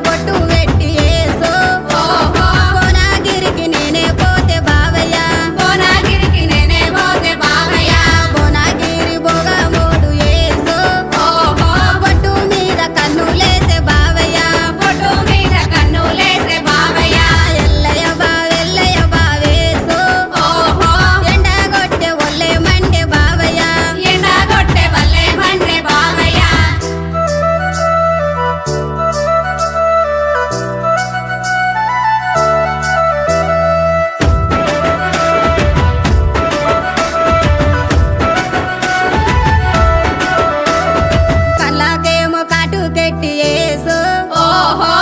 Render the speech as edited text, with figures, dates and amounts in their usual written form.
బొట్టు పెట్టి ఏసో భువనగిరికి నేనే పోతే బావయ్య భువనగిరికి నేనే పోతే బావయ్య భువనగిరి బొగమోడు ఏసో బొట్టు మీద కన్నులేసే బావయ్య బొట్టు మీద కన్నులేసే బావయ్య ఎల్లయ్య బావేసో ఎండగొట్టె ఒళ్ళే మండే బావయ్య ఎండగొట్టె వల్లే మండే బావయ్య కళ్ళకేమో కాటు పెట్టి ఏసో ఓహో